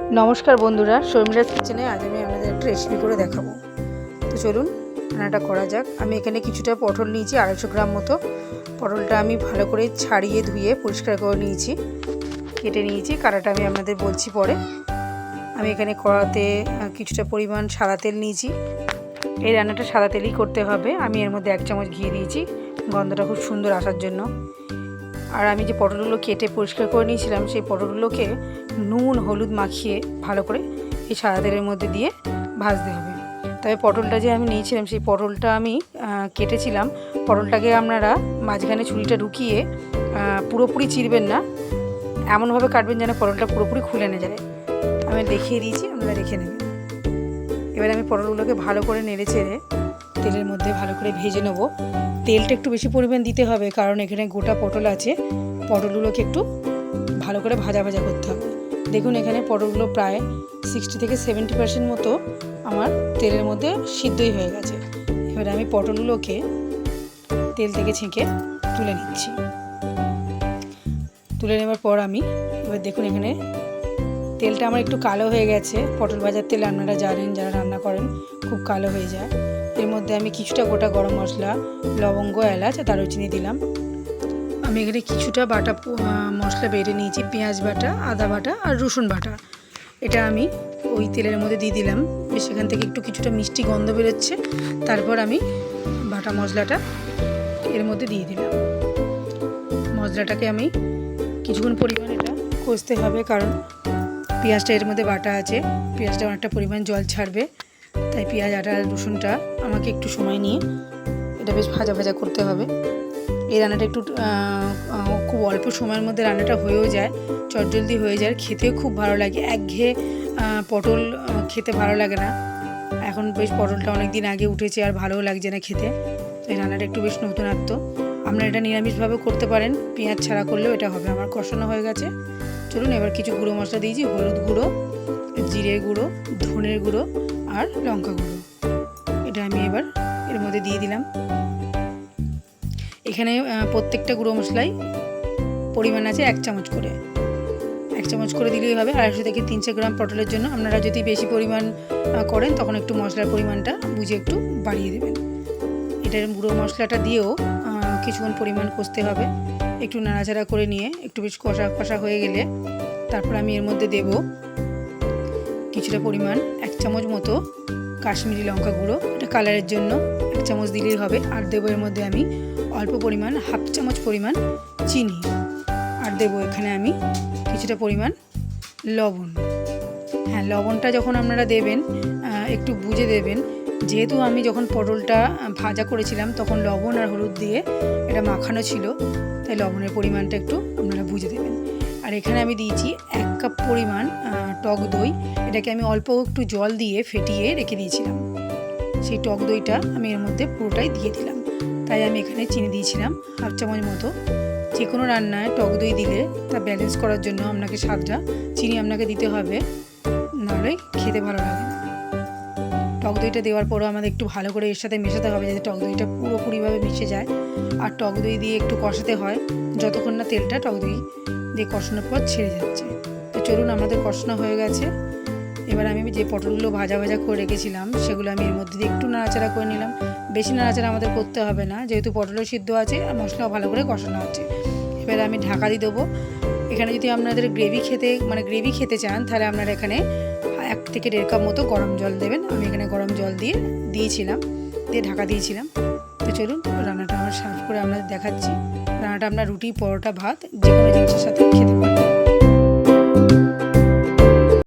नमस्कार बंधुरा शर्मिलास किचेने आज मैं आपनादेर एक रेसिपि करे देखाबो। तो चलुन रान्नाटा करा जाक। आमी एखाने किछुटा पटल निয়েছি 250 ग्राम मतो। पटलटा आमी भालो करे छाड़िए धुए परिष्कार करे निয়েছি, केटे निয়েছি। काटाटा आमी आपनादेर बोलছি परे। आमी एखाने कड़ाते किछुटा परिमाण सादा तेल निয়েছি। এই রান্নাটা সাদা তেলই করতে হবে। আমি এর মধ্যে 1 চামচ ঘি দিয়েছি গন্ধটা খুব সুন্দর আসার জন্য। আর আমি যে পটলগুলো কেটে পরিষ্কার করে নিয়েছিলাম সেই পটলগুলোকে নুন হলুদ মাখিয়ে ভালো করে এই সাদা তেলের মধ্যে দিয়ে ভাজতে হবে। তবে পটলটা যে আমি নিয়েছিলাম সেই পটলটা আমি কেটেছিলাম, পটলটাকে আপনারা মাঝখানে ছুরিটা ঢুকিয়ে পুরোপুরি চিরবেন না, এমনভাবে কাটবেন যেন পটলটা পুরোপুরি খুলে না যায়। আমি দেখিয়ে দিয়েছি, আপনারা দেখে নেবেন। এবার আমি পটলগুলোকে ভালো করে নেড়ে চেড়ে তেলের মধ্যে ভালো করে ভেজে নেব। তেলটা একটু বেশি পরিমাণ দিতে হবে, কারণ এখানে গোটা পটল আছে। পটলগুলোকে একটু ভালো করে ভাজা ভাজা করতে হবে। দেখুন এখানে পটলগুলো প্রায় 60 থেকে 70% মতো আমার তেলের মধ্যে সিদ্ধই হয়ে গেছে। এবার আমি পটলগুলোকে তেল থেকে ছেঁকে তুলে নিচ্ছি। তুলে নেবার পর আমি এবার দেখুন এখানে তেলটা আমার একটু কালো হয়ে গেছে। পটল ভাজার তেল আপনারা জানেন, যারা রান্না করেন খুব কালো হয়ে যায়। এর মধ্যে আমি কিছুটা গোটা গরম মশলা, লবঙ্গ, এলাচ আর দারুচিনি দিলাম। আমি এখানে কিছুটা বাটা মশলা বেটে নিয়েছি, পেঁয়াজ বাটা, আদা বাটা আর রসুন বাটা। এটা আমি ওই তেলের মধ্যে দিয়ে দিলাম। সেখান থেকে একটু কিছুটা মিষ্টি গন্ধ বেরোচ্ছে। তারপর আমি বাটা মশলাটা এর মধ্যে দিয়ে দিলাম। মশলাটাকে আমি কিছুক্ষণ পরিমাণ এটা কষতে হবে, কারণ পেঁয়াজটা এর মধ্যে বাটা আছে, পেঁয়াজটা অনেকটা পরিমাণ জল ছাড়বে। তাই পেঁয়াজ আটা রসুনটা আমাকে একটু সময় নিয়ে এটা বেশ ভাজা ভাজা করতে হবে। এই রান্নাটা একটু খুব অল্প সময়ের মধ্যে রান্নাটা হয়েও যায়, চটজলদি হয়ে যায়, খেতেও খুব ভালো লাগে। একঘেয়ে পটল খেতে ভালো লাগে না। এখন বেশ পটলটা অনেক দিন আগে উঠেছে আর ভালোও লাগছে না খেতে। তো এই রান্নাটা একটু বেশ নতুনত্ব। আপনারা এটা নিরামিষভাবেও করতে পারেন, পেঁয়াজ ছাড়া করলেও এটা হবে। আমার কষানো হয়ে গেছে। চলুন এবার কিছু গুঁড়ো মশলা দিয়েছি, হলুদ গুঁড়ো, জিরে গুঁড়ো, ধনের গুঁড়ো আর লঙ্কা গুঁড়ো। এটা আমি এবার এর মধ্যে দিয়ে দিলাম। এখানে প্রত্যেকটা গুঁড়ো মশলাই পরিমাণ আছে 1 চামচ করে। 1 চামচ করে দিলেই হবে। 250 থেকে 300 গ্রাম পটলের জন্য। আপনারা যদি বেশি পরিমাণ করেন তখন একটু মশলার পরিমাণটা বুঝে একটু বাড়িয়ে দেবেন। এটার গুঁড়ো মশলাটা দিয়েও কিছুক্ষণ পরিমাণ কষতে হবে। একটু নাড়াচাড়া করে নিয়ে একটু বেশ কষা কষা হয়ে গেলে তারপর আমি এর মধ্যে দেব কিছুটা পরিমাণ 1 চামচ মতো কাশ্মীরি লঙ্কা গুঁড়ো। এটা কালারের জন্য 1 চামচ দিলেই হবে। আর দেবো এর মধ্যে আমি অল্প পরিমাণ 1/2 চামচ পরিমাণ চিনি। আর দেবো এখানে আমি কিছুটা পরিমাণ লবণ। হ্যাঁ, লবণটা যখন আপনারা দেবেন একটু বুঝে দেবেন, যেহেতু আমি যখন পটলটা ভাজা করেছিলাম তখন লবণ আর হলুদ দিয়ে এটা মাখানো ছিল, তাই লবণের পরিমাণটা একটু আপনারা বুঝে দেবেন। আর এখানে আমি দিয়েছি 1 কাপ পরিমাণ টক দই। এটাকে আমি অল্প একটু জল দিয়ে ফেটিয়ে রেখে দিয়েছিলাম। সেই টক দইটা আমি এর মধ্যে পুরোটাই দিয়ে দিলাম। তাই আমি এখানে চিনি দিয়েছিলাম 1/2 চামচ মতো। যে কোনো রান্নায় টক দই দিলে তা ব্যালেন্স করার জন্য আপনাকে স্বাদটা চিনি আপনাকে দিতে হবে, নাহলে খেতে ভালো লাগে না। টক দইটা দেওয়ার পরও আমাদের একটু ভালো করে এর সাথে মেশাতে হবে, যাতে টক দইটা পুরোপুরিভাবে মিশে যায়। আর টক দই দিয়ে একটু কষাতে হয় যতক্ষণ না তেলটা টক দই দিয়ে কষানোর পর ছেড়ে যাচ্ছে। তো চলুন, আমাদের কষানো হয়ে গেছে। এবার আমি যে পটলগুলো ভাজা ভাজা করে রেখেছিলাম সেগুলো আমি এর মধ্যে দিয়ে একটু নাড়াচাড়া করে নিলাম। বেশি নাড়াচাড়া আমাদের করতে হবে না, যেহেতু পটলও সিদ্ধ আছে আর মশলাও ভালো করে কষানো আছে। এবার আমি ঢাকা দিয়ে দেবো। এখানে যদি আপনাদের গ্রেভি খেতে চান তাহলে আপনারা এখানে 1 থেকে 1.5 কাপ মতো গরম জল দেবেন। আমি এখানে গরম জল দিয়ে ঢাকা দিয়েছিলাম। তো চলুন রান্নাটা আমরা সার্ভ করে আপনাদের দেখাচ্ছি। রান্নাটা আপনার রুটি, পরোটা, ভাত যে কোনো জিনিসের সাথে খেতে পারেন।